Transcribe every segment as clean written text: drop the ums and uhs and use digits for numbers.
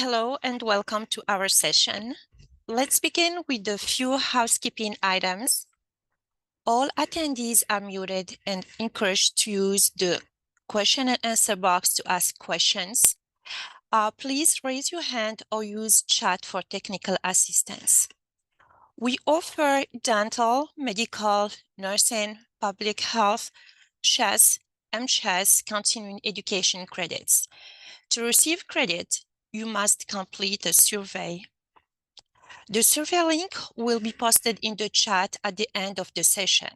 Hello and welcome to our session. Let's begin with a few housekeeping items. All attendees are muted and encouraged to use the question and answer box to ask questions. Please raise your hand or use chat for technical assistance. We offer dental, medical, nursing, public health, CHES, MCHES, continuing education credits. To receive credit, you must complete a survey. The survey link will be posted in the chat at the end of the session.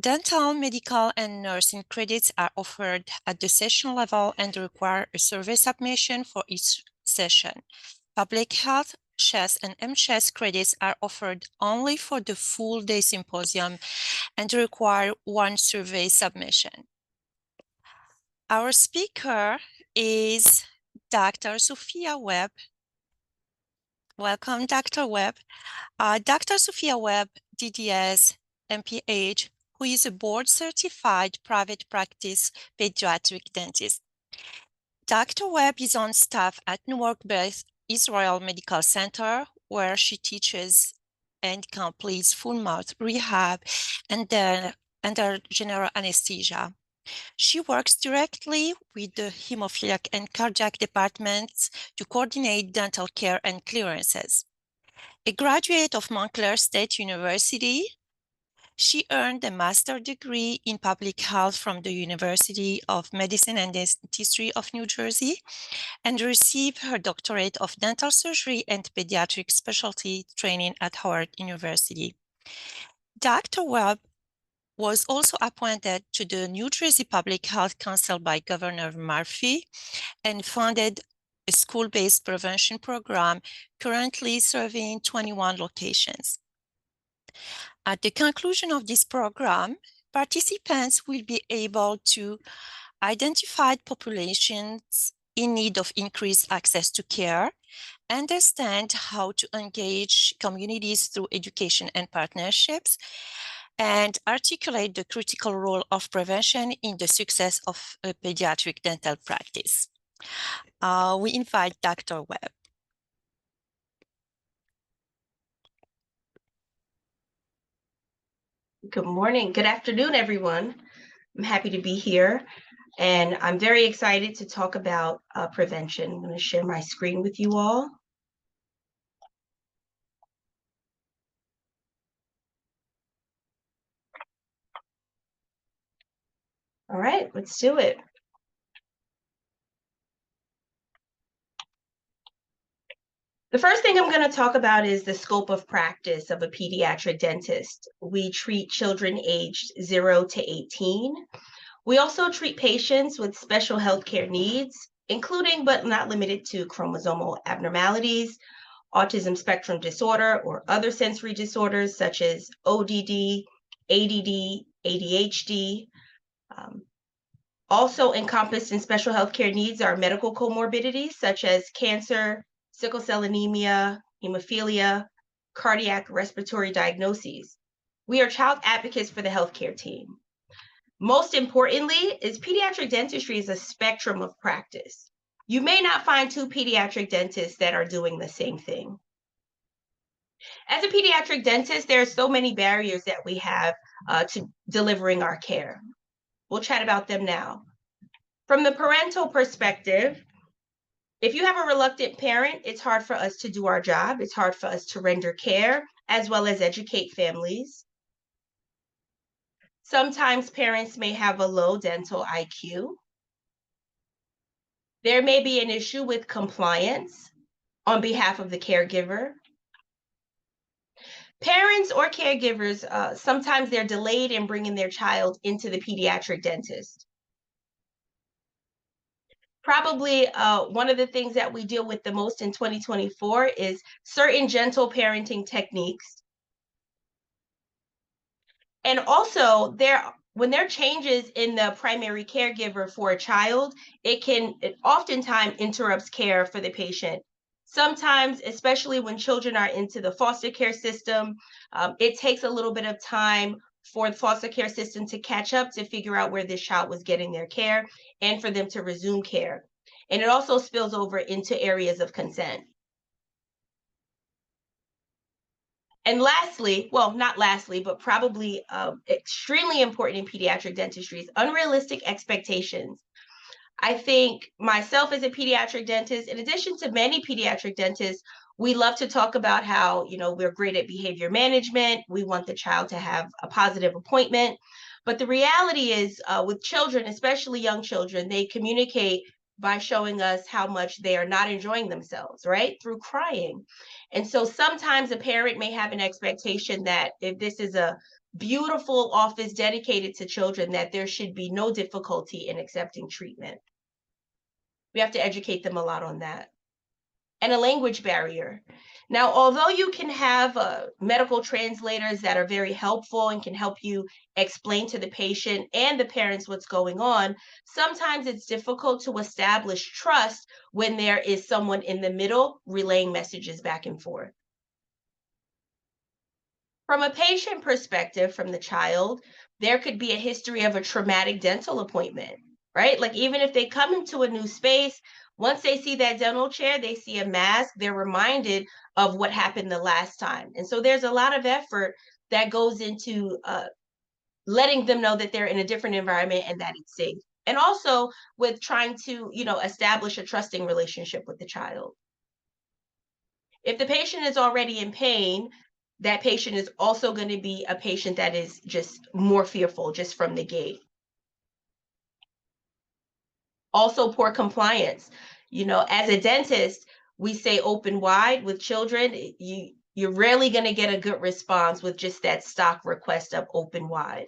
Dental, medical, and nursing credits are offered at the session level and require a survey submission for each session. Public health, CHES, and MCHES credits are offered only for the full day symposium and require one survey submission. Our speaker is Dr. Suffiyah Webb. Welcome, Dr. Webb. Dr. Suffiyah Webb, DDS, MPH, who is a board-certified private practice pediatric dentist. Dr. Webb is on staff at Newark-based Israel Medical Center, where she teaches and completes full mouth rehab and under general anesthesia. She works directly with the hemophiliac and cardiac departments to coordinate dental care and clearances. A graduate of Montclair State University, she earned a master's degree in public health from the University of Medicine and Dentistry of New Jersey and received her doctorate of dental surgery and pediatric specialty training at Howard University. Dr. Webb was also appointed to the New Jersey Public Health Council by Governor Murphy and founded a school-based prevention program currently serving 21 locations. At the conclusion of this program, participants will be able to identify populations in need of increased access to care, understand how to engage communities through education and partnerships, and articulate the critical role of prevention in the success of a pediatric dental practice. We invite Dr. Webb. Good morning, good afternoon, everyone. I'm happy to be here, and I'm very excited to talk about prevention. I'm going to share my screen with you all. All right, let's do it. The first thing I'm going to talk about is the scope of practice of a pediatric dentist. We treat children aged 0 to 18. We also treat patients with special healthcare needs, including but not limited to chromosomal abnormalities, autism spectrum disorder, or other sensory disorders such as ODD, ADD, ADHD. Also encompassed in special healthcare needs are medical comorbidities such as cancer, sickle cell anemia, hemophilia, cardiac respiratory diagnoses. We are child advocates for the healthcare team. Most importantly, is pediatric dentistry is a spectrum of practice. You may not find two pediatric dentists that are doing the same thing. As a pediatric dentist, there are so many barriers that we have to delivering our care. We'll chat about them now. From the parental perspective, if you have a reluctant parent, it's hard for us to do our job. It's hard for us to render care as well as educate families. Sometimes parents may have a low dental IQ. There may be an issue with compliance on behalf of the caregiver. Parents or caregivers, sometimes they're delayed in bringing their child into the pediatric dentist. Probably one of the things that we deal with the most in 2024 is certain gentle parenting techniques. And also, when there are changes in the primary caregiver for a child, it oftentimes interrupts care for the patient. Sometimes, especially when children are into the foster care system, it takes a little bit of time for the foster care system to catch up to figure out where this child was getting their care and for them to resume care. And it also spills over into areas of consent. And lastly, well, not lastly, but probably extremely important in pediatric dentistry is unrealistic expectations. I think myself as a pediatric dentist, in addition to many pediatric dentists, we love to talk about how, we're great at behavior management. We want the child to have a positive appointment. But the reality is, with children, especially young children, they communicate by showing us how much they are not enjoying themselves, right? Through crying. And so sometimes a parent may have an expectation that if this is a beautiful office dedicated to children, that there should be no difficulty in accepting treatment. We have to educate them a lot on that. And a language barrier. Now, although you can have medical translators that are very helpful and can help you explain to the patient and the parents what's going on, sometimes it's difficult to establish trust when there is someone in the middle relaying messages back and forth. From a patient perspective, from the child, there could be a history of a traumatic dental appointment, right? Like, even if they come into a new space, once they see that dental chair, they see a mask, they're reminded of what happened the last time. And so there's a lot of effort that goes into letting them know that they're in a different environment and that it's safe. And also with trying to, establish a trusting relationship with the child. If the patient is already in pain, that patient is also going to be a patient that is just more fearful just from the gate. Also, poor compliance. As a dentist, we say open wide. With children, you're rarely going to get a good response with just that stock request of open wide.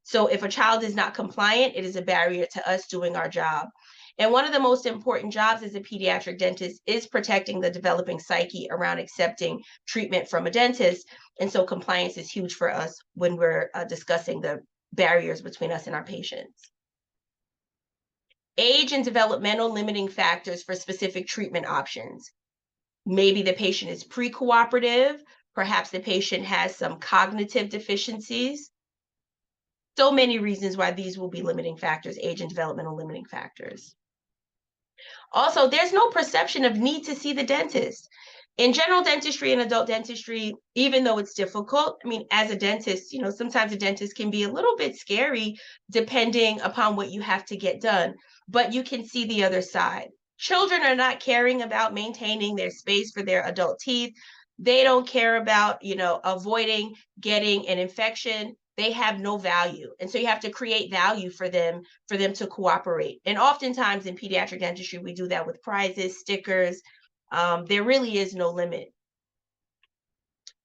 So if a child is not compliant, it is a barrier to us doing our job. And one of the most important jobs as a pediatric dentist is protecting the developing psyche around accepting treatment from a dentist. And so compliance is huge for us when we're discussing the barriers between us and our patients. Age and developmental limiting factors for specific treatment options. Maybe the patient is pre-cooperative, perhaps the patient has some cognitive deficiencies. So many reasons why these will be limiting factors, age and developmental limiting factors. Also, there's no perception of need to see the dentist. In general dentistry and adult dentistry, even though it's difficult, as a dentist, sometimes a dentist can be a little bit scary depending upon what you have to get done, but you can see the other side. Children are not caring about maintaining their space for their adult teeth. They don't care about, avoiding getting an infection. They have no value. And so you have to create value for them to cooperate. And oftentimes in pediatric dentistry, we do that with prizes, stickers. There really is no limit.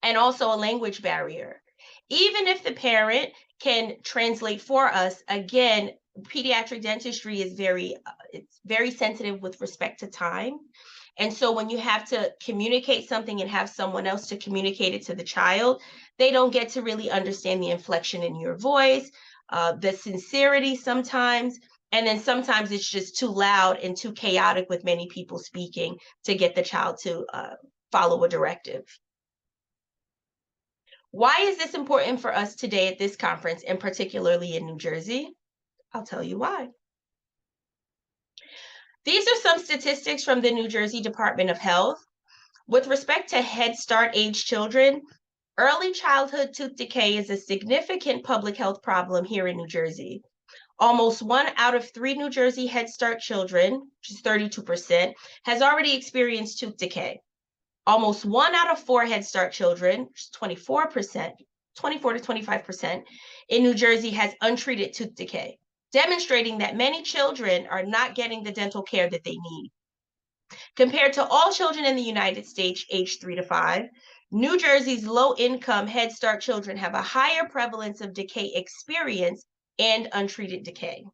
And also a language barrier. Even if the parent can translate for us, again, pediatric dentistry is it's very sensitive with respect to time. And so when you have to communicate something and have someone else to communicate it to the child, they don't get to really understand the inflection in your voice, the sincerity sometimes, and then sometimes it's just too loud and too chaotic with many people speaking to get the child to follow a directive. Why is this important for us today at this conference, and particularly in New Jersey? I'll tell you why. These are some statistics from the New Jersey Department of Health. With respect to Head Start age children, early childhood tooth decay is a significant public health problem here in New Jersey. Almost 1 out of 3 New Jersey Head Start children, which is 32%, has already experienced tooth decay. Almost 1 out of 4 Head Start children, which is 24%, 24 to 25%, in New Jersey has untreated tooth decay, demonstrating that many children are not getting the dental care that they need. Compared to all children in the United States aged 3 to 5, New Jersey's low-income Head Start children have a higher prevalence of decay experience and untreated decay.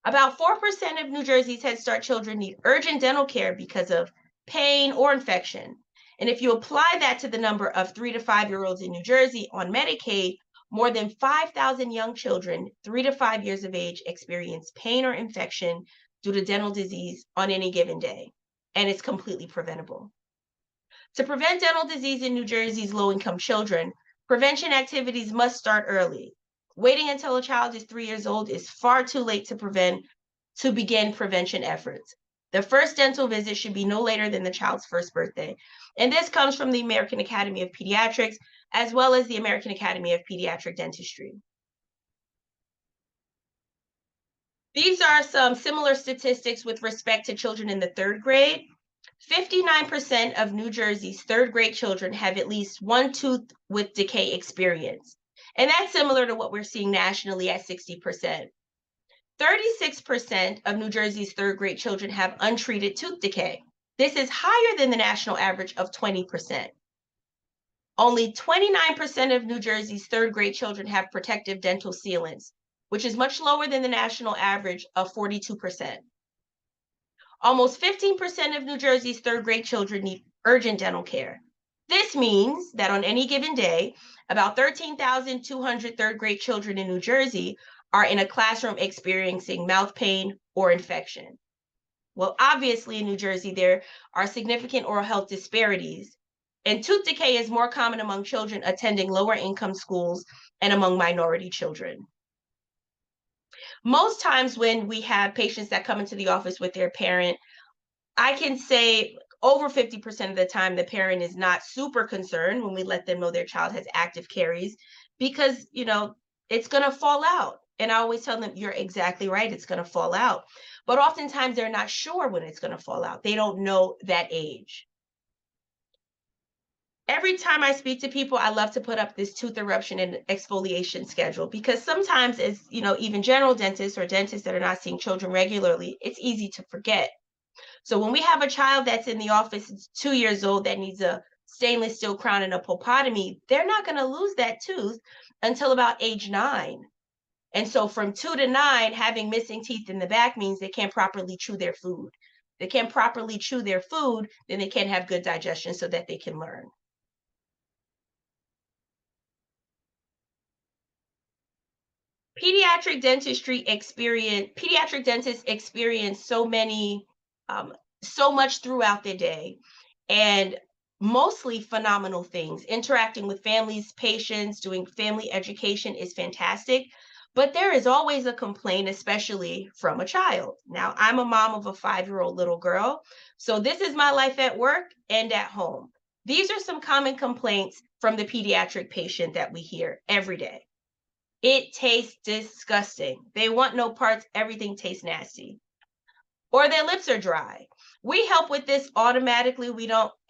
About 4% of New Jersey's Head Start children need urgent dental care because of pain or infection. And if you apply that to the number of 3 to 5-year-olds in New Jersey on Medicaid, more than 5,000 young children, 3 to 5 years of age, experience pain or infection due to dental disease on any given day, and it's completely preventable. To prevent dental disease in New Jersey's low-income children, prevention activities must start early. Waiting until a child is 3 years old is far too late to prevent to begin prevention efforts. The first dental visit should be no later than the child's first birthday. And this comes from the American Academy of Pediatrics, as well as the American Academy of Pediatric Dentistry. These are some similar statistics with respect to children in the third grade. 59% of New Jersey's third grade children have at least one tooth with decay experience. And that's similar to what we're seeing nationally at 60%. 36% of New Jersey's third grade children have untreated tooth decay. This is higher than the national average of 20%. Only 29% of New Jersey's third grade children have protective dental sealants, which is much lower than the national average of 42%. Almost 15% of New Jersey's third grade children need urgent dental care. This means that on any given day, about 13,200 third grade children in New Jersey are in a classroom experiencing mouth pain or infection. Well, obviously in New Jersey, there are significant oral health disparities, and tooth decay is more common among children attending lower income schools and among minority children. Most times when we have patients that come into the office with their parent, I can say over 50% of the time, the parent is not super concerned when we let them know their child has active caries because, it's going to fall out. And I always tell them, you're exactly right, it's going to fall out. But oftentimes they're not sure when it's going to fall out. They don't know that age. Every time I speak to people, I love to put up this tooth eruption and exfoliation schedule because sometimes as, even general dentists or dentists that are not seeing children regularly, it's easy to forget. So when we have a child that's in the office, it's 2 years old, that needs a stainless steel crown and a pulpotomy, they're not going to lose that tooth until about age 9. And so from 2 to 9, having missing teeth in the back means they can't properly chew their food. They can't properly chew their food, then they can't have good digestion so that they can learn. Pediatric dentists experience so much throughout the day, and mostly phenomenal things. Interacting with families, patients, doing family education is fantastic, but there is always a complaint, especially from a child. Now, I'm a mom of a 5-year-old little girl, so this is my life at work and at home. These are some common complaints from the pediatric patient that we hear every day. It tastes disgusting. They want no parts. Everything tastes nasty. Or their lips are dry. We help with this automatically.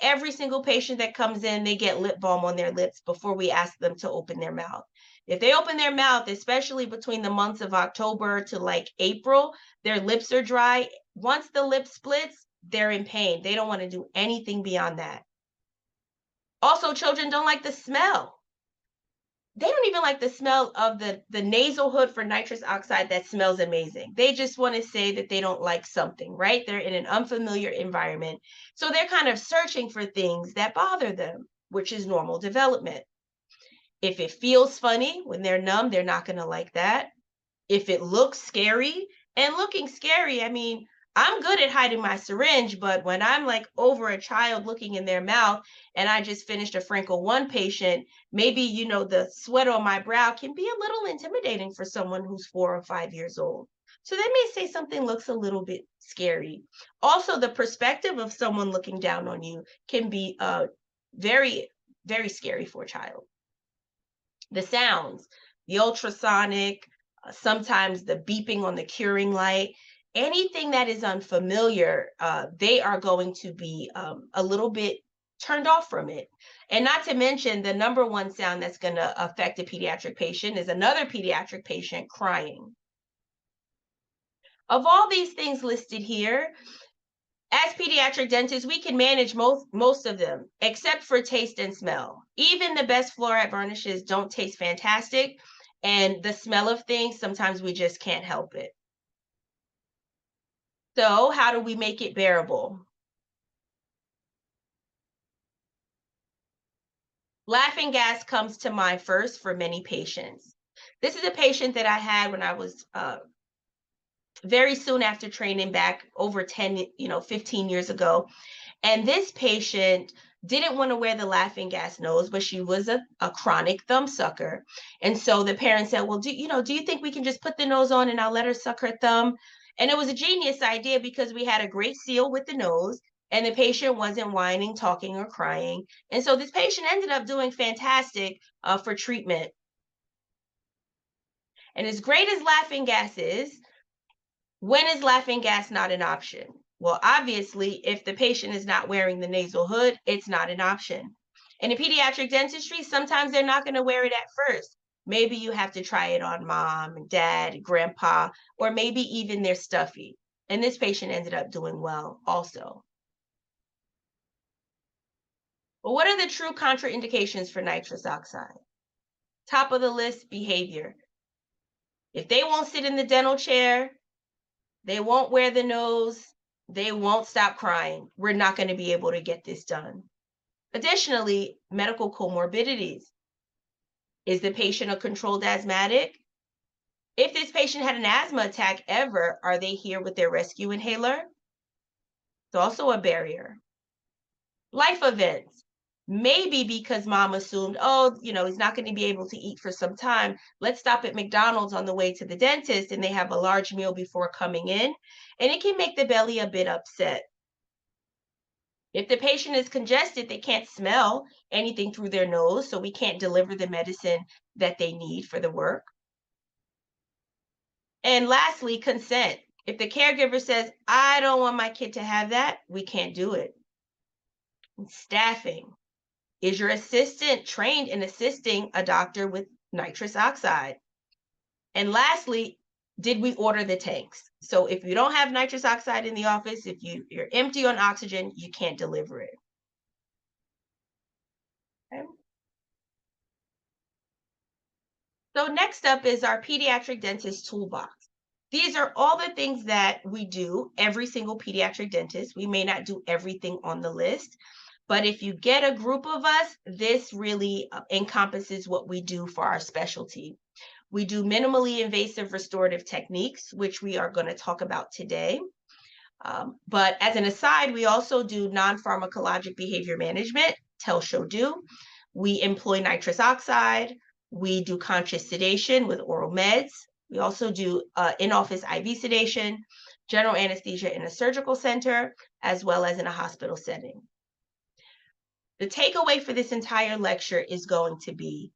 Every single patient that comes in, they get lip balm on their lips before we ask them to open their mouth. If they open their mouth, especially between the months of October to like April, their lips are dry. Once the lip splits, they're in pain. They don't want to do anything beyond that. Also, children don't like the smell. They don't even like the smell of the nasal hood for nitrous oxide that smells amazing. They just want to say that they don't like something, right? They're in an unfamiliar environment. So they're kind of searching for things that bother them, which is normal development. If it feels funny when they're numb, they're not going to like that. If it looks scary, and looking scary, I mean, I'm good at hiding my syringe, but when I'm like over a child looking in their mouth and I just finished a Frankel 1 patient, maybe, the sweat on my brow can be a little intimidating for someone who's 4 or 5 years old. So they may say something looks a little bit scary. Also, the perspective of someone looking down on you can be very, very scary for a child. The sounds, the ultrasonic, sometimes the beeping on the curing light, anything that is unfamiliar, they are going to be a little bit turned off from it. And not to mention the number one sound that's going to affect a pediatric patient is another pediatric patient crying. Of all these things listed here, as pediatric dentists, we can manage most of them, except for taste and smell. Even the best fluoride varnishes don't taste fantastic, and the smell of things, sometimes we just can't help it. So how do we make it bearable? Laughing gas comes to mind first for many patients. This is a patient that I had when I was very soon after training back over 10, 15 years ago. And this patient didn't want to wear the laughing gas nose, but she was a chronic thumb sucker. And so the parents said, well, do you think we can just put the nose on and I'll let her suck her thumb? And it was a genius idea because we had a great seal with the nose and the patient wasn't whining, talking, or crying. And so this patient ended up doing fantastic for treatment. And as great as laughing gas is, when is laughing gas not an option? Well, obviously, if the patient is not wearing the nasal hood, it's not an option. And in pediatric dentistry, sometimes they're not going to wear it at first. Maybe you have to try it on mom and dad and grandpa, or maybe even their stuffy. And this patient ended up doing well also. But what are the true contraindications for nitrous oxide? Top of the list, behavior. If they won't sit in the dental chair, they won't wear the nose, they won't stop crying, we're not going to be able to get this done. Additionally, medical comorbidities. Is the patient a controlled asthmatic? If this patient had an asthma attack ever, are they here with their rescue inhaler? It's also a barrier. Life events. Maybe because mom assumed, oh, he's not going to be able to eat for some time. Let's stop at McDonald's on the way to the dentist and they have a large meal before coming in. And it can make the belly a bit upset. If the patient is congested, they can't smell anything through their nose, so we can't deliver the medicine that they need for the work. And lastly, consent. If the caregiver says, I don't want my kid to have that, we can't do it. And staffing. Is your assistant trained in assisting a doctor with nitrous oxide? And lastly, did we order the tanks? So if you don't have nitrous oxide in the office, if you're empty on oxygen, you can't deliver it. Okay. So next up is our pediatric dentist toolbox. These are all the things that we do, every single pediatric dentist. We may not do everything on the list, but if you get a group of us, this really encompasses what we do for our specialty. We do minimally invasive restorative techniques, which we are going to talk about today. But as an aside, we also do non-pharmacologic behavior management, tell, show, do. We employ nitrous oxide. We do conscious sedation with oral meds. We also do in-office IV sedation, general anesthesia in a surgical center, as well as in a hospital setting. The takeaway for this entire lecture is going to be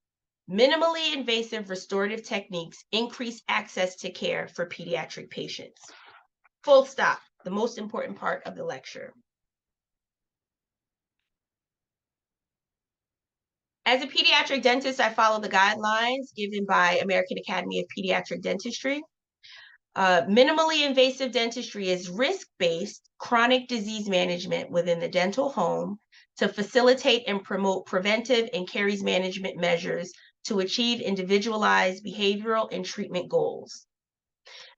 minimally invasive restorative techniques increase access to care for pediatric patients. Full stop, the most important part of the lecture. As a pediatric dentist, I follow the guidelines given by American Academy of Pediatric Dentistry. Minimally invasive dentistry is risk-based chronic disease management within the dental home to facilitate and promote preventive and caries management measures to achieve individualized behavioral and treatment goals.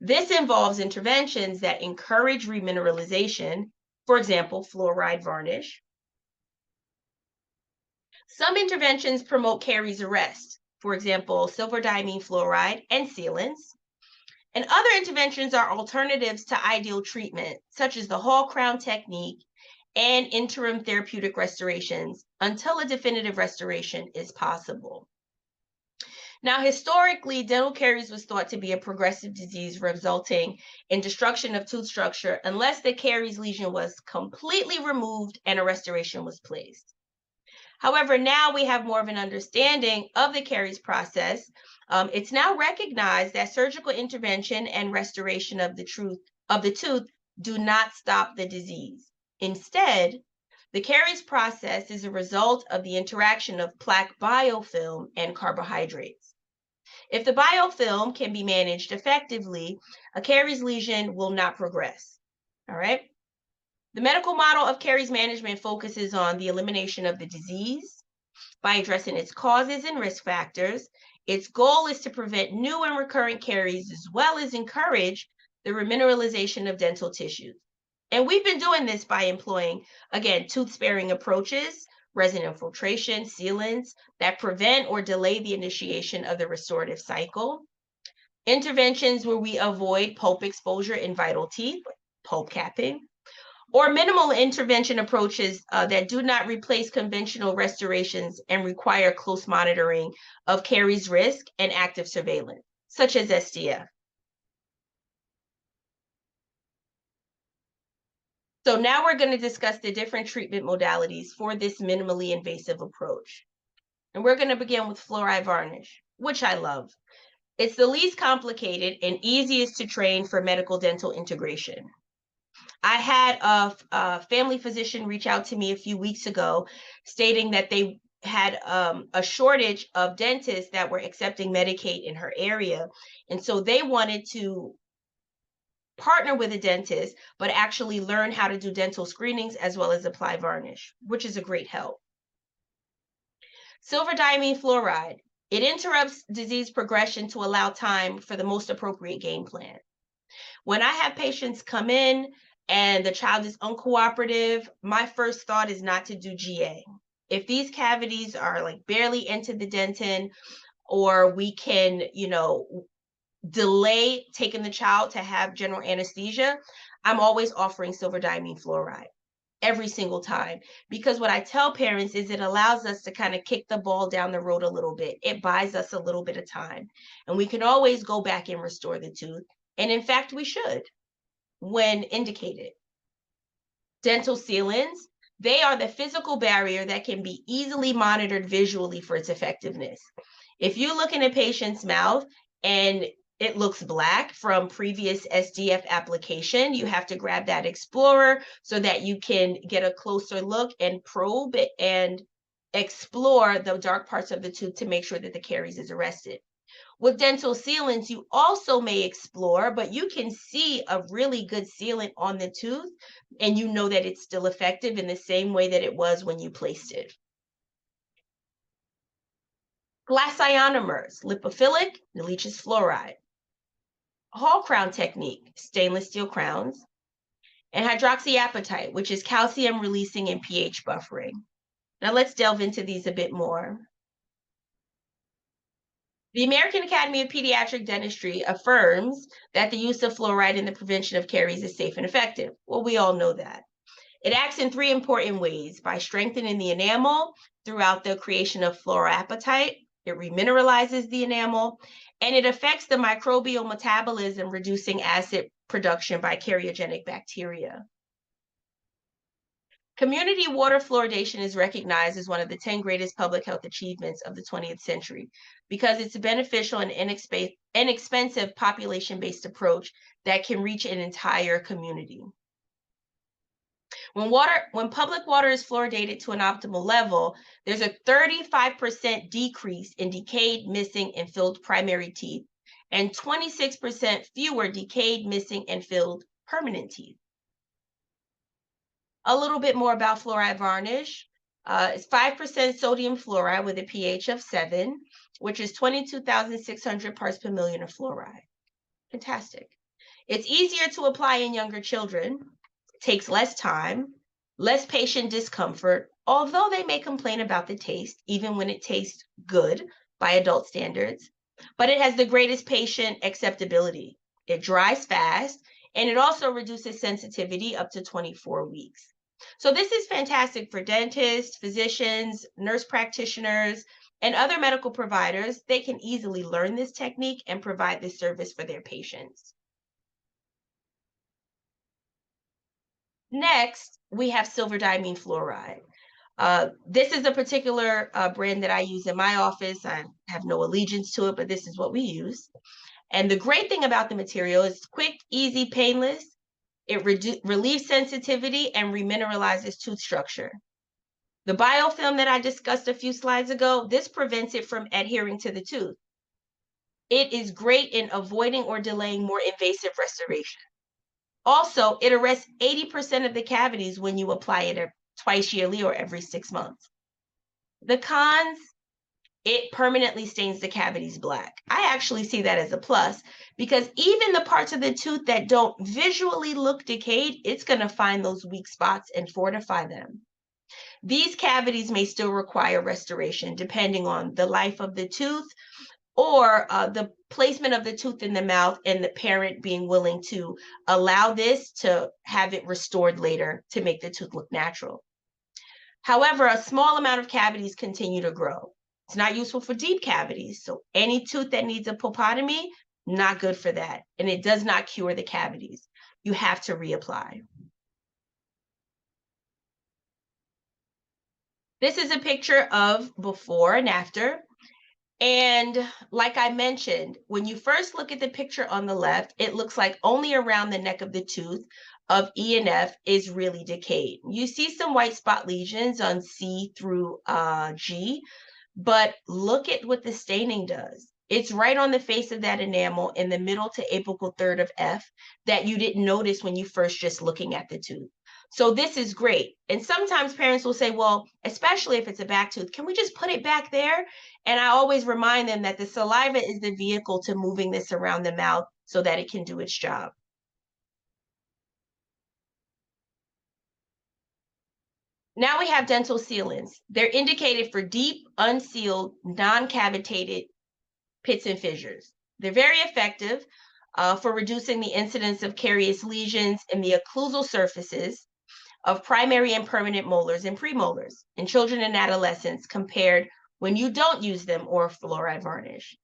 This involves interventions that encourage remineralization, for example, fluoride varnish. Some interventions promote caries arrest, for example, silver diamine fluoride and sealants. And other interventions are alternatives to ideal treatment, such as the Hall crown technique and interim therapeutic restorations until a definitive restoration is possible. Now, historically, dental caries was thought to be a progressive disease resulting in destruction of tooth structure unless the caries lesion was completely removed and a restoration was placed. However, now we have more of an understanding of the caries process. It's now recognized that surgical intervention and restoration of the tooth do not stop the disease. Instead, the caries process is a result of the interaction of plaque biofilm and carbohydrates. If the biofilm can be managed effectively, a caries lesion will not progress. All right. The medical model of caries management focuses on the elimination of the disease by addressing its causes and risk factors. Its goal is to prevent new and recurrent caries as well as encourage the remineralization of dental tissues. And we've been doing this by employing, again, tooth-sparing approaches, resin infiltration, sealants that prevent or delay the initiation of the restorative cycle. Interventions where we avoid pulp exposure in vital teeth, pulp capping, or minimal intervention approaches that do not replace conventional restorations and require close monitoring of caries risk and active surveillance, such as SDF. So now we're going to discuss the different treatment modalities for this minimally invasive approach. And we're going to begin with fluoride varnish, which I love. It's the least complicated and easiest to train for medical dental integration. I had a family physician reach out to me a few weeks ago stating that they had a shortage of dentists that were accepting Medicaid in her area. And so they wanted to partner with a dentist, but actually learn how to do dental screenings as well as apply varnish, which is a great help. Silver diamine fluoride. It interrupts disease progression to allow time for the most appropriate game plan. When I have patients come in and the child is uncooperative, my first thought is not to do GA. If these cavities are like barely into the dentin, or we can, delay taking the child to have general anesthesia, I'm always offering silver diamine fluoride every single time, because what I tell parents is it allows us to kind of kick the ball down the road a little bit. It buys us a little bit of time, and we can always go back and restore the tooth. And in fact, we should when indicated. Dental sealants, they are the physical barrier that can be easily monitored visually for its effectiveness. If you look in a patient's mouth and it looks black from previous SDF application, you have to grab that explorer so that you can get a closer look and probe and explore the dark parts of the tooth to make sure that the caries is arrested. With dental sealants, you also may explore, but you can see a really good sealant on the tooth, and you know that it's still effective in the same way that it was when you placed it. Glass ionomers, lipophilic, Leach's fluoride. Hall crown technique, stainless steel crowns. And hydroxyapatite, which is calcium releasing and pH buffering. Now let's delve into these a bit more. The American Academy of Pediatric Dentistry affirms that the use of fluoride in the prevention of caries is safe and effective. Well, we all know that. It acts in three important ways: by strengthening the enamel throughout the creation of fluoroapatite, it remineralizes the enamel, and it affects the microbial metabolism, reducing acid production by cariogenic bacteria. Community water fluoridation is recognized as one of the 10 greatest public health achievements of the 20th century because it's a beneficial and inexpensive population-based approach that can reach an entire community. When public water is fluoridated to an optimal level, there's a 35% decrease in decayed, missing, and filled primary teeth, and 26% fewer decayed, missing, and filled permanent teeth. A little bit more about fluoride varnish. It's 5% sodium fluoride with a pH of 7, which is 22,600 parts per million of fluoride. Fantastic. It's easier to apply in younger children, takes less time, less patient discomfort, although they may complain about the taste, even when it tastes good by adult standards. But it has the greatest patient acceptability. It dries fast, and it also reduces sensitivity up to 24 weeks. So this is fantastic for dentists, physicians, nurse practitioners, and other medical providers. They can easily learn this technique and provide this service for their patients. Next, we have silver diamine fluoride. This is a particular brand that I use in my office. I have no allegiance to it, but this is what we use. And the great thing about the material is quick, easy, painless. It relieves sensitivity and remineralizes tooth structure. The biofilm that I discussed a few slides ago, this prevents it from adhering to the tooth. It is great in avoiding or delaying more invasive restoration. Also, it arrests 80% of the cavities when you apply it twice yearly or every 6 months. The cons, it permanently stains the cavities black. I actually see that as a plus because even the parts of the tooth that don't visually look decayed, it's going to find those weak spots and fortify them. These cavities may still require restoration depending on the life of the tooth or the placement of the tooth in the mouth and the parent being willing to allow this to have it restored later to make the tooth look natural. However, a small amount of cavities continue to grow. It's not useful for deep cavities. So any tooth that needs a pulpotomy, not good for that. And it does not cure the cavities. You have to reapply. This is a picture of before and after. And like I mentioned, when you first look at the picture on the left, it looks like only around the neck of the tooth of E and F is really decayed. You see some white spot lesions on C through G, but look at what the staining does. It's right on the face of that enamel in the middle to apical third of F that you didn't notice when you first just looking at the tooth. So this is great. And sometimes parents will say, well, especially if it's a back tooth, can we just put it back there? And I always remind them that the saliva is the vehicle to moving this around the mouth so that it can do its job. Now we have dental sealants. They're indicated for deep, unsealed, non-cavitated pits and fissures. They're very effective for reducing the incidence of carious lesions in the occlusal surfaces of primary and permanent molars and premolars in children and adolescents compared when you don't use them or fluoride varnish.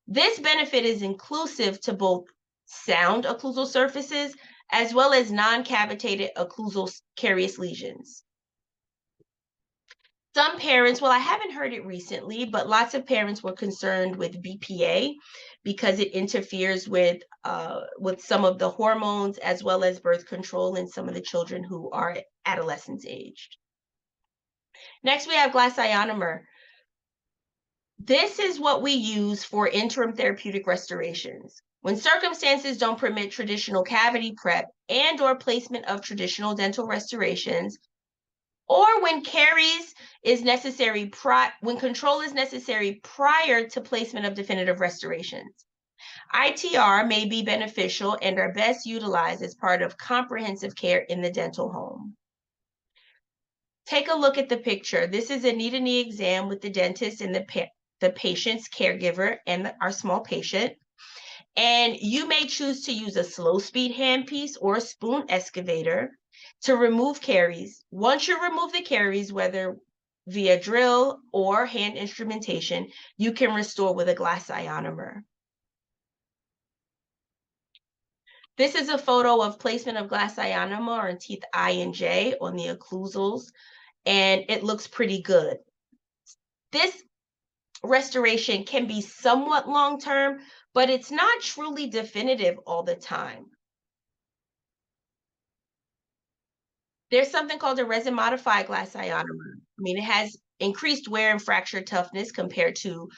This benefit is inclusive to both sound occlusal surfaces as well as non-cavitated occlusal carious lesions. Some parents, well, I haven't heard it recently, but lots of parents were concerned with BPA because it interferes with some of the hormones as well as birth control in some of the children who are adolescence aged. Next, we have glass ionomer. This is what we use for interim therapeutic restorations. When circumstances don't permit traditional cavity prep and or placement of traditional dental restorations, or when caries is necessary, when control is necessary prior to placement of definitive restorations. ITR may be beneficial and are best utilized as part of comprehensive care in the dental home. Take a look at the picture. This is a knee-to-knee exam with the dentist and the patient's caregiver and our small patient. And you may choose to use a slow speed handpiece or a spoon excavator to remove caries. Once you remove the caries, whether via drill or hand instrumentation, you can restore with a glass ionomer. This is a photo of placement of glass ionomer on teeth I and J on the occlusals, and it looks pretty good. This restoration can be somewhat long-term, but it's not truly definitive all the time. There's something called a resin modified glass ionomer. I mean, it has increased wear and fracture toughness compared to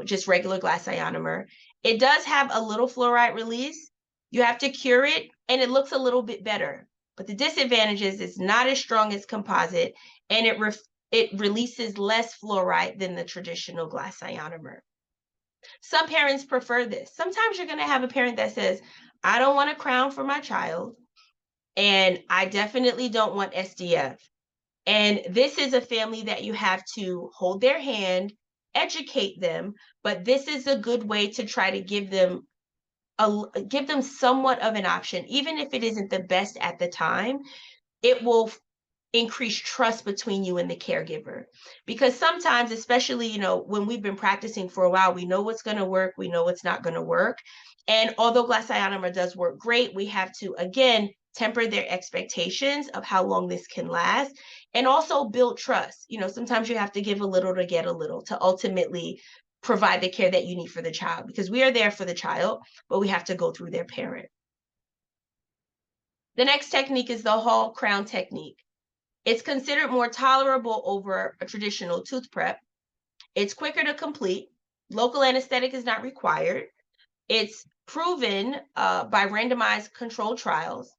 just regular glass ionomer. It does have a little fluoride release. You have to cure it, and it looks a little bit better. But the disadvantage is it's not as strong as composite, and it releases less fluoride than the traditional glass ionomer. Some parents prefer this. Sometimes you're going to have a parent that says, I don't want a crown for my child, and I definitely don't want SDF. And this is a family that you have to hold their hand, educate them, but this is a good way to try to give them somewhat of an option, even if it isn't the best at the time. It will increase trust between you and the caregiver, because sometimes, especially when we've been practicing for a while, we know what's going to work, we know what's not going to work. And although glass ionomer does work great, we have to again temper their expectations of how long this can last, and also build trust. Sometimes you have to give a little to get a little to ultimately provide the care that you need for the child, because we are there for the child, but we have to go through their parent. The next technique is the Hall crown technique. It's considered more tolerable over a traditional tooth prep. It's quicker to complete. Local anesthetic is not required. It's proven by randomized controlled trials.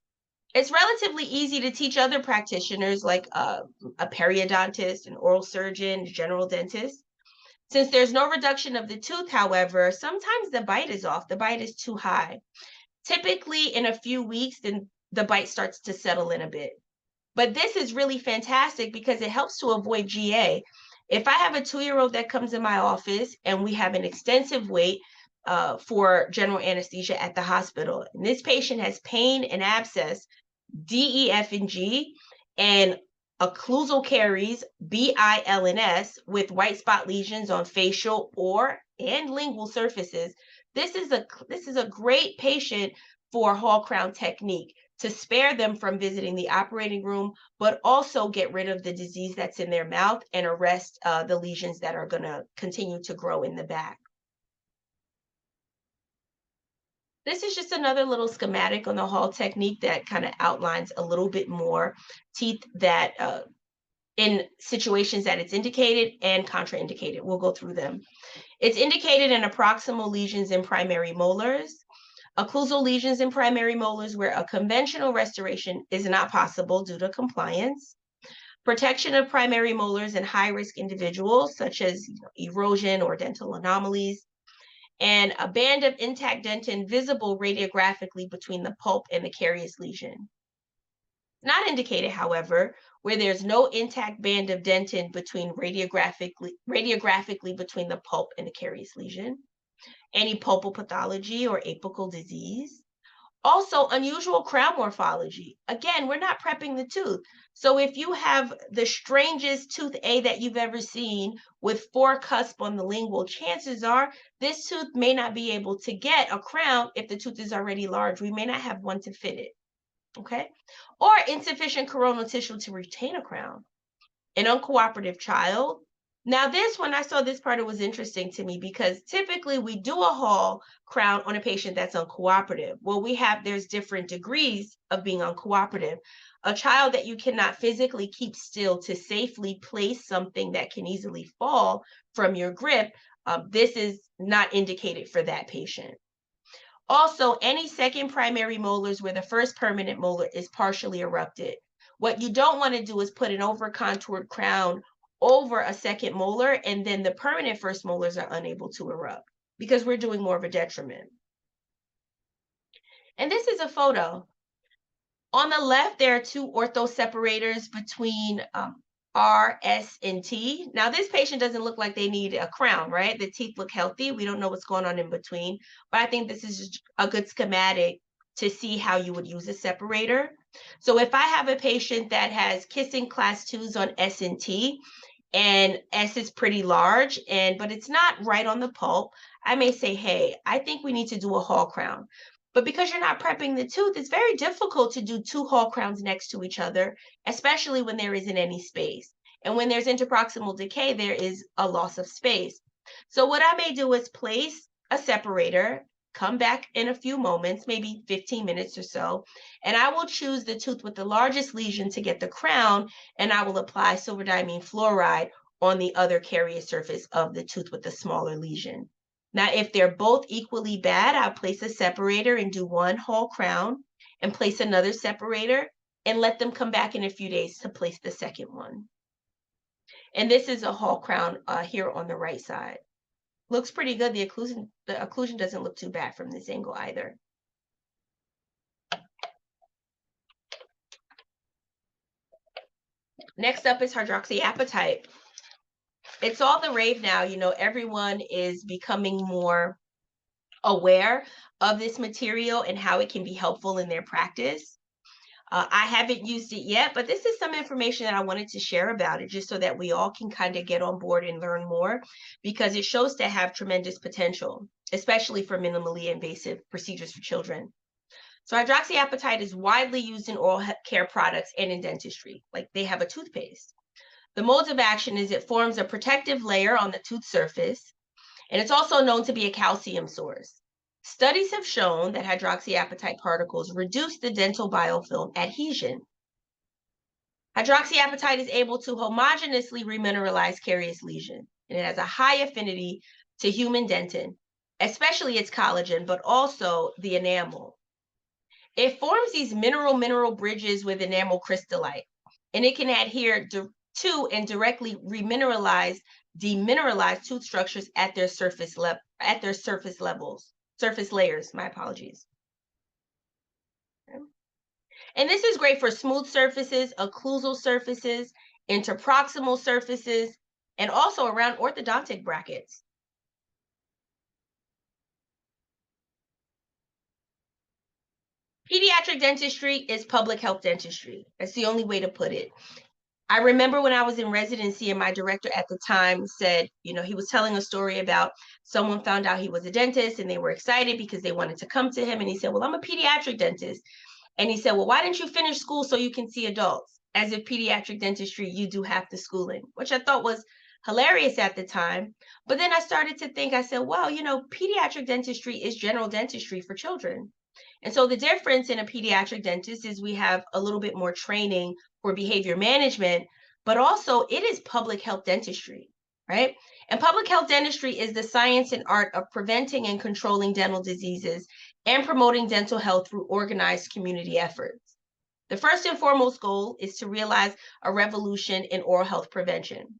It's relatively easy to teach other practitioners like a periodontist, an oral surgeon, general dentist. Since there's no reduction of the tooth, however, sometimes the bite is off. The bite is too high. Typically, in a few weeks, then the bite starts to settle in a bit. But this is really fantastic because it helps to avoid GA. If I have a 2-year-old that comes in my office and we have an extensive wait for general anesthesia at the hospital, and this patient has pain and abscess, D, E, F, and G, and occlusal caries, B, I, L, and S, with white spot lesions on facial and lingual surfaces, this is a great patient for Hall crown technique. to spare them from visiting the operating room, but also get rid of the disease that's in their mouth and arrest the lesions that are going to continue to grow in the back. This is just another little schematic on the Hall technique that kind of outlines a little bit more teeth that in situations that it's indicated and contraindicated. We'll go through them. It's indicated in proximal lesions in primary molars, occlusal lesions in primary molars where a conventional restoration is not possible due to compliance, protection of primary molars in high-risk individuals such as erosion or dental anomalies, and a band of intact dentin visible radiographically between the pulp and the carious lesion. Not indicated, however, where there's no intact band of dentin radiographically between the pulp and the carious lesion, any pulpal pathology or apical disease. Also, unusual crown morphology. Again, we're not prepping the tooth. So if you have the strangest tooth A that you've ever seen with 4 cusp on the lingual, chances are this tooth may not be able to get a crown if the tooth is already large. We may not have one to fit it, okay? Or insufficient coronal tissue to retain a crown. An uncooperative child. Now this, when I saw this part, it was interesting to me because typically we do a Hall crown on a patient that's uncooperative. Well, there's different degrees of being uncooperative. A child that you cannot physically keep still to safely place something that can easily fall from your grip, this is not indicated for that patient. Also, any second primary molars where the first permanent molar is partially erupted. What you don't want to do is put an over-contoured crown over a second molar, and then the permanent first molars are unable to erupt because we're doing more of a detriment. And this is a photo. On the left, there are 2 ortho separators between R, S, and T. Now, this patient doesn't look like they need a crown, right? The teeth look healthy. We don't know what's going on in between, but I think this is a good schematic to see how you would use a separator. So if I have a patient that has kissing class 2s on S and T, and S is pretty large, but it's not right on the pulp, I may say, hey, I think we need to do a Hall crown. But because you're not prepping the tooth, it's very difficult to do 2 Hall crowns next to each other, especially when there isn't any space. And when there's interproximal decay, there is a loss of space. So what I may do is place a separator, come back in a few moments, maybe 15 minutes or so, and I will choose the tooth with the largest lesion to get the crown, and I will apply silverdiamine fluoride on the other carious surface of the tooth with the smaller lesion. Now, if they're both equally bad, I'll place a separator and do 1 Hall crown and place another separator and let them come back in a few days to place the second one. And this is a Hall crown here on the right side. Looks pretty good. The occlusion doesn't look too bad from this angle either. Next up is hydroxyapatite. It's all the rave now. Everyone is becoming more aware of this material and how it can be helpful in their practice. I haven't used it yet, but this is some information that I wanted to share about it just so that we all can kind of get on board and learn more, because it shows to have tremendous potential, especially for minimally invasive procedures for children. So hydroxyapatite is widely used in oral care products and in dentistry, like they have a toothpaste. The modes of action is it forms a protective layer on the tooth surface, and it's also known to be a calcium source. Studies have shown that hydroxyapatite particles reduce the dental biofilm adhesion. Hydroxyapatite is able to homogeneously remineralize carious lesion, and it has a high affinity to human dentin, especially its collagen, but also the enamel. It forms these mineral bridges with enamel crystallite, and it can adhere to and directly remineralize demineralized tooth structures at their surface layers, my apologies. Okay. And this is great for smooth surfaces, occlusal surfaces, interproximal surfaces, and also around orthodontic brackets. Pediatric dentistry is public health dentistry. That's the only way to put it. I remember when I was in residency and my director at the time said, he was telling a story about someone found out he was a dentist and they were excited because they wanted to come to him. And he said, well, I'm a pediatric dentist. And he said, well, why didn't you finish school so you can see adults? As if pediatric dentistry, you do half the schooling, which I thought was hilarious at the time. But then I started to think, I said, well, pediatric dentistry is general dentistry for children. And so the difference in a pediatric dentist is we have a little bit more training for behavior management, but also it is public health dentistry, right? And public health dentistry is the science and art of preventing and controlling dental diseases and promoting dental health through organized community efforts. The first and foremost goal is to realize a revolution in oral health prevention.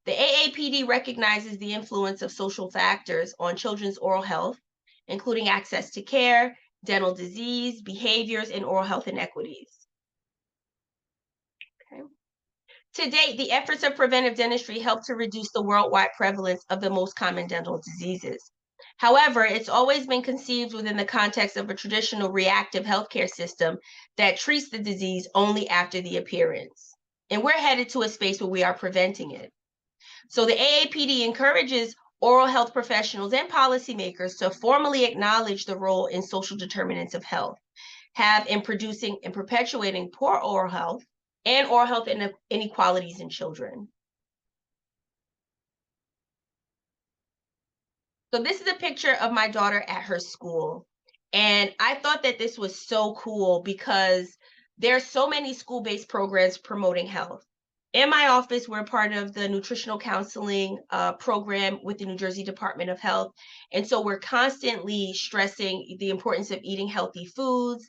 The AAPD recognizes the influence of social factors on children's oral health, including access to care, dental disease, behaviors, and oral health inequities. Okay. To date, the efforts of preventive dentistry help to reduce the worldwide prevalence of the most common dental diseases. However, it's always been conceived within the context of a traditional reactive healthcare system that treats the disease only after the appearance. And we're headed to a space where we are preventing it. So the AAPD encourages oral health professionals and policymakers to formally acknowledge the role in social determinants of health have in producing and perpetuating poor oral health and oral health inequalities in children. So this is a picture of my daughter at her school. And I thought that this was so cool because there are so many school-based programs promoting health. In my office, we're part of the nutritional counseling program with the New Jersey Department of Health. And so we're constantly stressing the importance of eating healthy foods,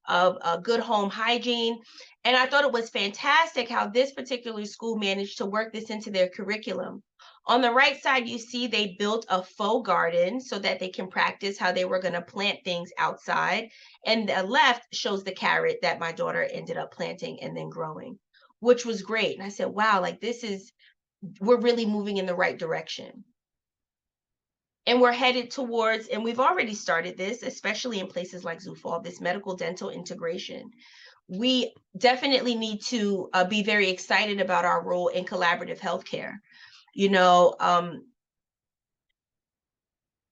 of good home hygiene. And I thought it was fantastic how this particular school managed to work this into their curriculum. On the right side, you see they built a faux garden so that they can practice how they were going to plant things outside. And the left shows the carrot that my daughter ended up planting and then growing, which was great. And I said, wow, like we're really moving in the right direction. And we're headed towards, and we've already started this, especially in places like Zufall, this medical dental integration. We definitely need to be very excited about our role in collaborative healthcare.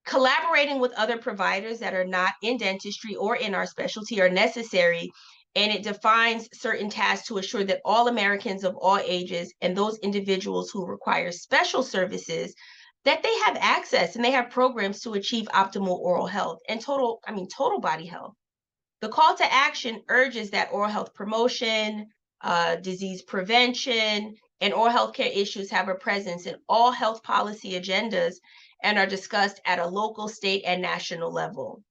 Collaborating with other providers that are not in dentistry or in our specialty are necessary, and it defines certain tasks to assure that all Americans of all ages and those individuals who require special services, that they have access and they have programs to achieve optimal oral health and total body health. The call to action urges that oral health promotion, disease prevention, and oral health care issues have a presence in all health policy agendas and are discussed at a local, state, and national level.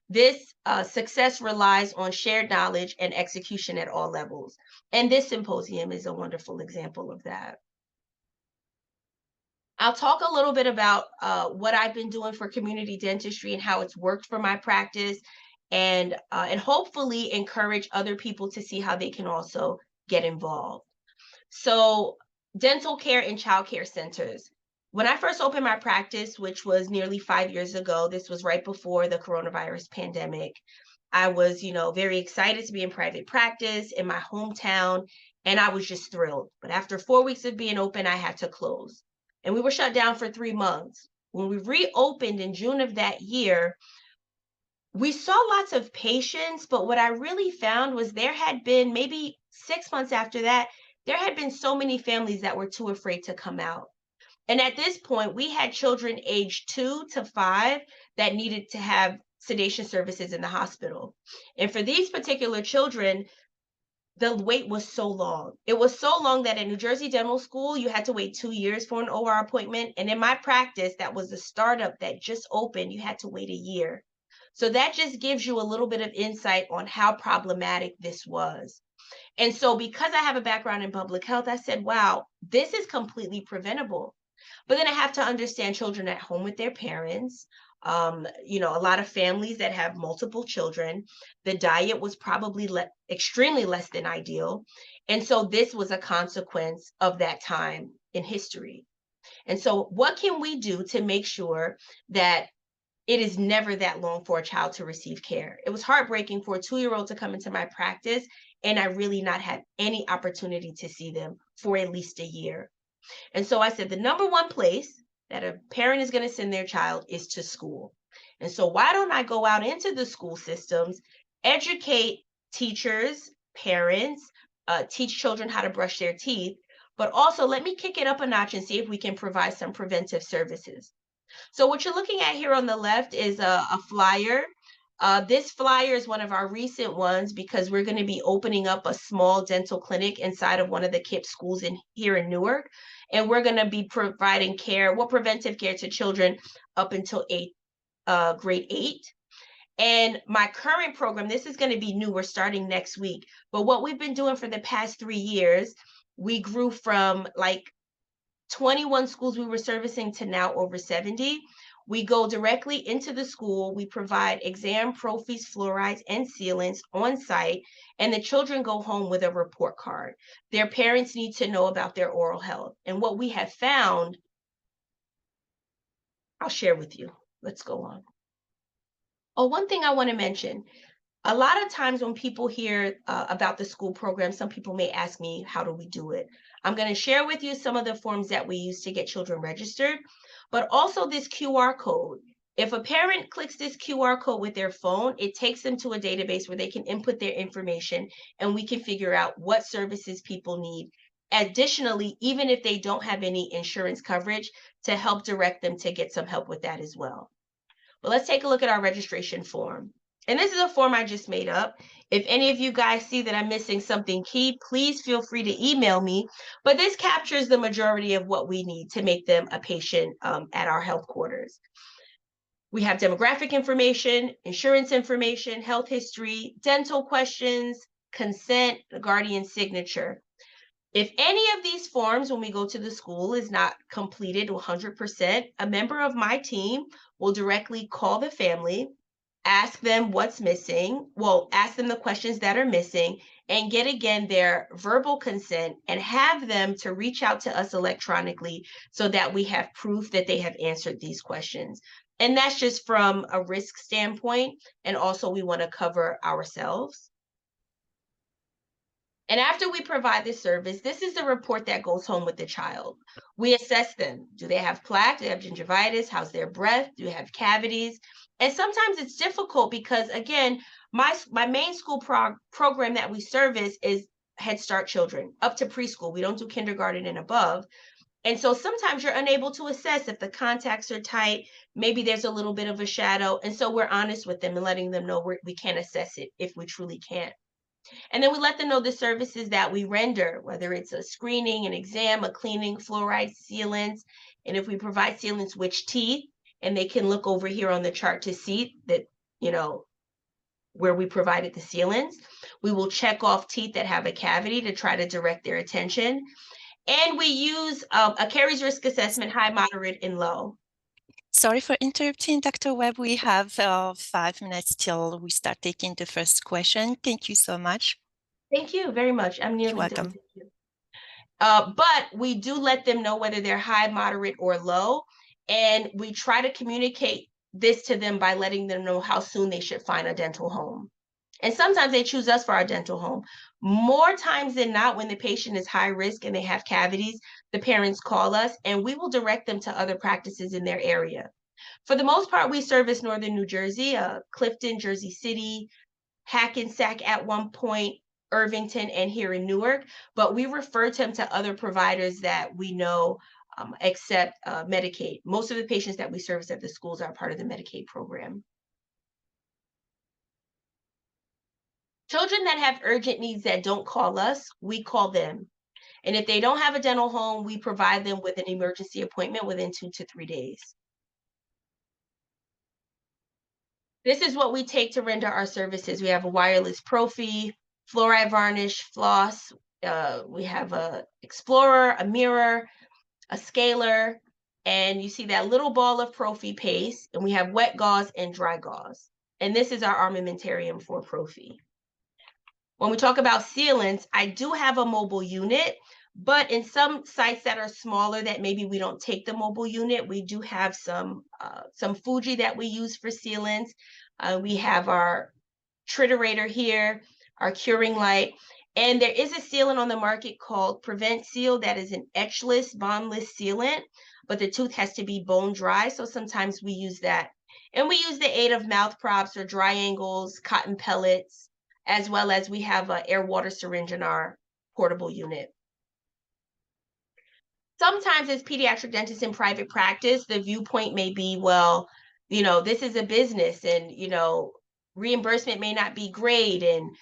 This success relies on shared knowledge and execution at all levels. And this symposium is a wonderful example of that. I'll talk a little bit about what I've been doing for community dentistry and how it's worked for my practice, and hopefully encourage other people to see how they can also get involved. So, dental care and child care centers. When I first opened my practice, which was nearly 5 years ago, this was right before the coronavirus pandemic. I was, very excited to be in private practice in my hometown, and I was just thrilled. But after 4 weeks of being open, I had to close. And we were shut down for 3 months. When we reopened in June of that year, we saw lots of patients, but what I really found was there had been maybe 6 months after that, there had been so many families that were too afraid to come out. And at this point, we had children aged 2 to 5 that needed to have sedation services in the hospital. And for these particular children, the wait was so long. It was so long that at New Jersey Dental School, you had to wait 2 years for an OR appointment. And in my practice, that was a startup that just opened, you had to wait a year. So that just gives you a little bit of insight on how problematic this was. And so because I have a background in public health, I said, wow, this is completely preventable. But then I have to understand children at home with their parents. A lot of families that have multiple children. The diet was probably extremely less than ideal. And so this was a consequence of that time in history. And so what can we do to make sure that it is never that long for a child to receive care? It was heartbreaking for a 2-year-old to come into my practice and I really not have any opportunity to see them for at least a year. And so I said, the number one place that a parent is going to send their child is to school. And so why don't I go out into the school systems, educate teachers, parents, teach children how to brush their teeth, but also let me kick it up a notch and see if we can provide some preventive services. So what you're looking at here on the left is a flyer. This flyer is one of our recent ones because we're going to be opening up a small dental clinic inside of one of the KIPP schools here in Newark. And we're going to be providing preventive care to children up until grade 8. And my current program, this is going to be new. We're starting next week. But what we've been doing for the past 3 years, we grew from like 21 schools we were servicing to now over 70. We go directly into the school. We provide exam, prophies, fluorides, and sealants on site, and the children go home with a report card. Their parents need to know about their oral health. And what we have found, I'll share with you. Let's go on. Oh, one thing I want to mention. A lot of times when people hear about the school program, some people may ask me, how do we do it? I'm going to share with you some of the forms that we use to get children registered, but also this QR code. If a parent clicks this QR code with their phone, it takes them to a database where they can input their information and we can figure out what services people need. Additionally, even if they don't have any insurance coverage, to help direct them to get some help with that as well. But let's take a look at our registration form. And this is a form I just made up. If any of you guys see that I'm missing something key, please feel free to email me. But this captures the majority of what we need to make them a patient at our health quarters. We have demographic information, insurance information, health history, dental questions, consent, the guardian signature. If any of these forms, when we go to the school, is not completed 100%, a member of my team will directly call the family, ask them what's missing, ask them the questions that are missing, and get again their verbal consent and have them to reach out to us electronically so that we have proof that they have answered these questions. And that's just from a risk standpoint. And also we want to cover ourselves. And after we provide this service, this is the report that goes home with the child. We assess them. Do they have plaque? Do they have gingivitis? How's their breath? Do they have cavities? And sometimes it's difficult because, again, my main school program that we service is Head Start children up to preschool. We don't do kindergarten and above. And so sometimes you're unable to assess if the contacts are tight, maybe there's a little bit of a shadow. And so we're honest with them and letting them know we can't assess it if we truly can't. And then we let them know the services that we render, whether it's a screening, an exam, a cleaning, fluoride, sealants. And if we provide sealants, which teeth, and they can look over here on the chart to see that, where we provided the sealants. We will check off teeth that have a cavity to try to direct their attention. And we use a caries risk assessment, high, moderate, and low. Sorry for interrupting, Dr. Webb. We have 5 minutes till we start taking the first question. Thank you so much. Thank you very much. I'm nearly You're done. welcome. Thank you. But we do let them know whether they're high, moderate, or low. And we try to communicate this to them by letting them know how soon they should find a dental home. And sometimes they choose us for our dental home. More times than not, when the patient is high risk and they have cavities, the parents call us and we will direct them to other practices in their area. For the most part, we service Northern New Jersey, Clifton, Jersey City, Hackensack at one point, Irvington, and here in Newark, but we refer them to other providers that we know accept Medicaid. Most of the patients that we service at the schools are part of the Medicaid program. Children that have urgent needs that don't call us, we call them. And if they don't have a dental home, we provide them with an emergency appointment within 2 to 3 days. This is what we take to render our services. We have a wireless prophy, fluoride varnish, floss. We have a explorer, a mirror, a scaler, and you see that little ball of prophy paste, and we have wet gauze and dry gauze. And this is our armamentarium for prophy. When we talk about sealants, I do have a mobile unit, but in some sites that are smaller that maybe we don't take the mobile unit, we do have some Fuji that we use for sealants. We have our triturator here, our curing light, and there is a sealant on the market called Prevent Seal that is an etchless, bondless sealant, but the tooth has to be bone dry, so sometimes we use that. And we use the aid of mouth props or dry angles, cotton pellets, as well as we have an air water syringe in our portable unit. Sometimes as pediatric dentists in private practice, the viewpoint may be, well, this is a business and, reimbursement may not be great. And,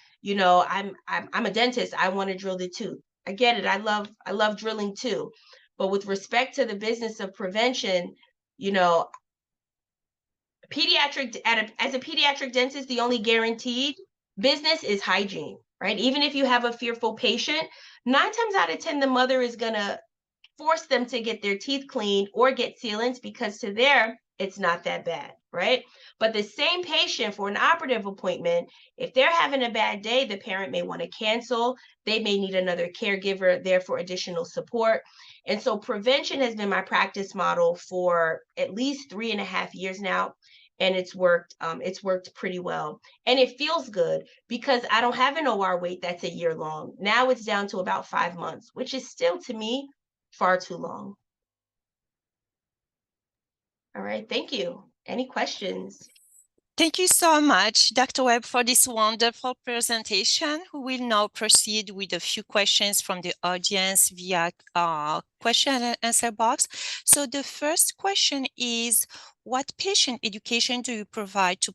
I'm a dentist. I want to drill the tooth. I get it. I love drilling too. But with respect to the business of prevention, you know, as a pediatric dentist, the only guaranteed business is hygiene, right? Even if you have a fearful patient, 9 times out of 10, the mother is gonna force them to get their teeth cleaned or get sealants because to there it's not that bad, right? But the same patient for an operative appointment, if they're having a bad day, the parent may want to cancel. They may need another caregiver there for additional support. And so prevention has been my practice model for at least 3.5 years now. And it's worked pretty well. And it feels good because I don't have an OR wait that's a year long. Now it's down to about 5 months, which is still to me far too long. All right, thank you. Any questions? Thank you so much, Dr. Webb, for this wonderful presentation. We will now proceed with a few questions from the audience via question and answer box. So the first question is, what patient education do you provide to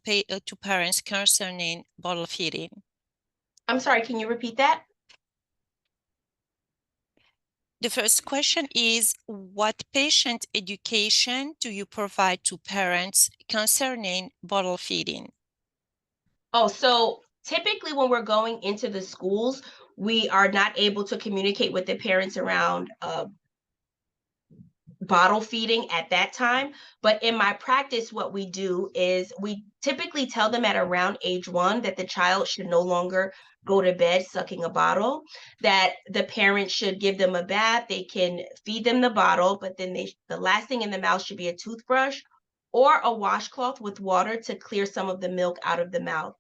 parents concerning bottle feeding? I'm sorry, can you repeat that? The first question is, what patient education do you provide to parents concerning bottle feeding? Oh, so typically when we're going into the schools, we are not able to communicate with the parents around bottle feeding at that time. But in my practice, what we do is we typically tell them at around age 1 that the child should no longer go to bed sucking a bottle, that the parent should give them a bath. They can feed them the bottle, but then the last thing in the mouth should be a toothbrush or a washcloth with water to clear some of the milk out of the mouth.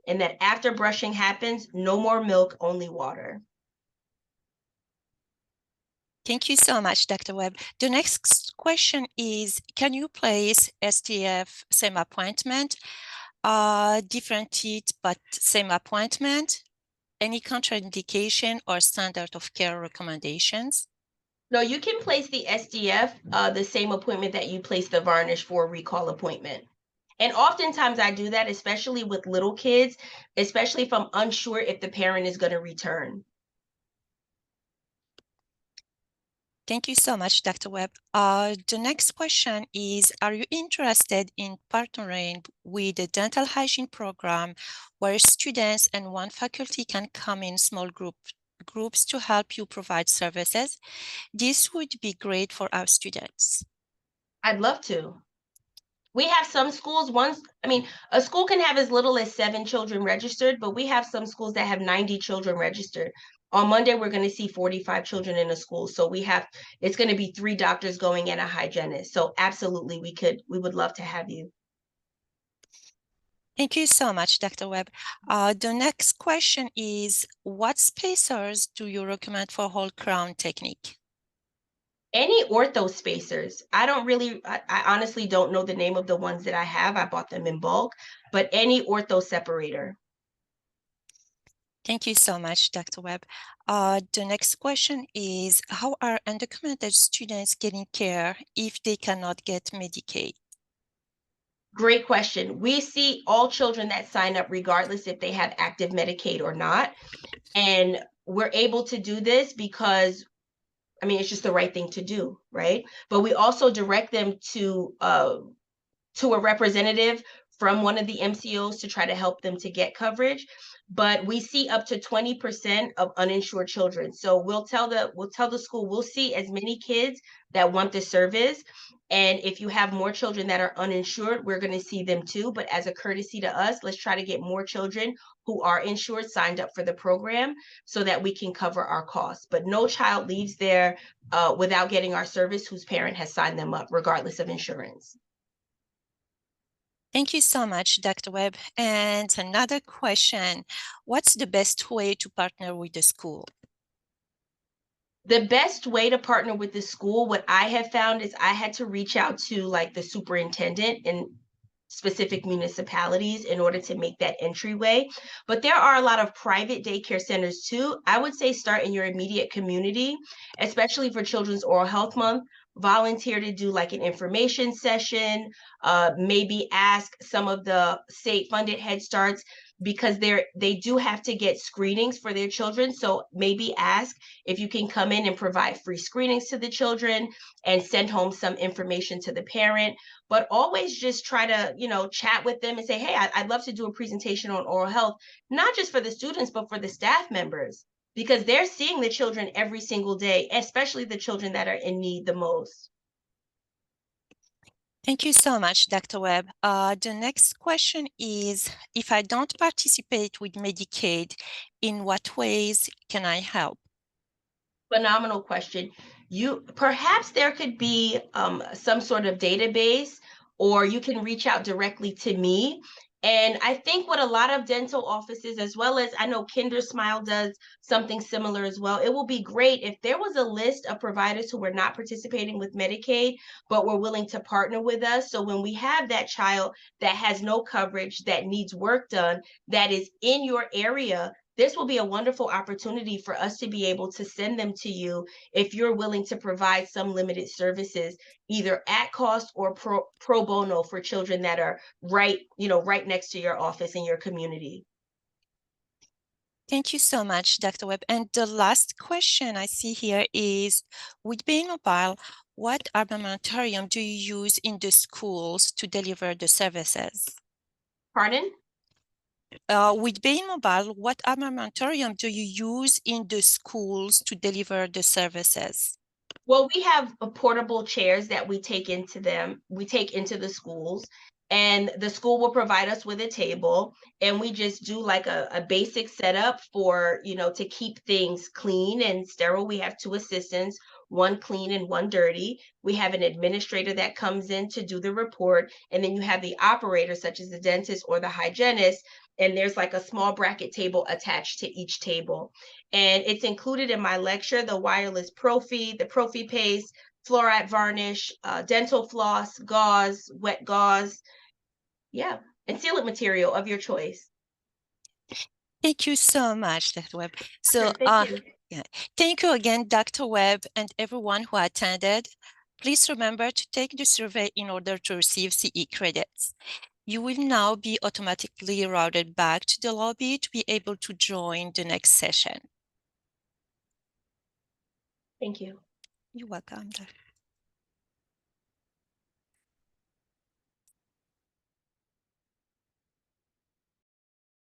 And that after brushing happens, no more milk, only water. Thank you so much, Dr. Webb. The next question is, can you place STF same appointment, different teeth, but same appointment? Any contraindication or standard of care recommendations? No, you can place the SDF the same appointment that you place the varnish for a recall appointment. And oftentimes I do that, especially with little kids, especially if I'm unsure if the parent is going to return. Thank you so much, Dr. Webb. The next question is, are you interested in partnering with a dental hygiene program where students and one faculty can come in small groups to help you provide services? This would be great for our students. I'd love to. We have some schools, a school can have as little as 7 children registered, but we have some schools that have 90 children registered. On Monday, we're going to see 45 children in a school. So it's going to be 3 doctors going and a hygienist. So absolutely, we would love to have you. Thank you so much, Dr. Webb. The next question is, what spacers do you recommend for whole crown technique? Any ortho spacers. I honestly don't know the name of the ones that I have. I bought them in bulk, but any ortho separator. Thank you so much, Dr. Webb. The next question is, how are undocumented students getting care if they cannot get Medicaid? Great question. We see all children that sign up regardless if they have active Medicaid or not. And we're able to do this because it's just the right thing to do, right? But we also direct them to a representative from one of the MCOs to try to help them to get coverage. But we see up to 20% of uninsured children. So we'll tell the school, we'll see as many kids that want the service. And if you have more children that are uninsured, we're going to see them too. But as a courtesy to us, let's try to get more children who are insured signed up for the program so that we can cover our costs. But no child leaves there without getting our service whose parent has signed them up, regardless of insurance. Thank you so much, Dr. Webb. And another question, what's the best way to partner with the school? The best way to partner with the school, what I have found is I had to reach out to like the superintendent and specific municipalities in order to make that entryway. But there are a lot of private daycare centers too. I would say start in your immediate community, especially for Children's Oral Health Month. Volunteer to do like an information session, maybe ask some of the state funded Head Starts because they do have to get screenings for their children. So maybe ask if you can come in and provide free screenings to the children and send home some information to the parent. But always just try to, chat with them and say, hey, I'd love to do a presentation on oral health, not just for the students, but for the staff members, because they're seeing the children every single day, especially the children that are in need the most. Thank you so much, Dr. Webb. The next question is, if I don't participate with Medicaid, in what ways can I help? Phenomenal question. You perhaps there could be some sort of database, or you can reach out directly to me. And I think what a lot of dental offices, as well as I know Kinder Smile does something similar as well, it will be great if there was a list of providers who were not participating with Medicaid, but were willing to partner with us. So when we have that child that has no coverage, that needs work done, that is in your area, this will be a wonderful opportunity for us to be able to send them to you if you're willing to provide some limited services, either at cost or pro bono for children that are right next to your office in your community. Thank you so much, Dr. Webb. And the last question I see here is, with Being Mobile, what armamentarium do you use in the schools to deliver the services? Pardon? With Being Mobile, what armamentarium do you use in the schools to deliver the services? Well, we have portable chairs that we take into the schools, and the school will provide us with a table, and we just do like a basic setup for, to keep things clean and sterile. We have two assistants, one clean and one dirty. We have an administrator that comes in to do the report, and then you have the operator, such as the dentist or the hygienist, and there's like a small bracket table attached to each table. And it's included in my lecture, the wireless prophy, the prophy paste, fluoride varnish, dental floss, gauze, wet gauze, yeah, and sealant material of your choice. Thank you so much, Dr. Webb. So, Sure, thank you. yeah. Thank you again, Dr. Webb, and everyone who attended. Please remember to take the survey in order to receive CE credits. You will now be automatically routed back to the lobby to be able to join the next session. Thank you. You're welcome.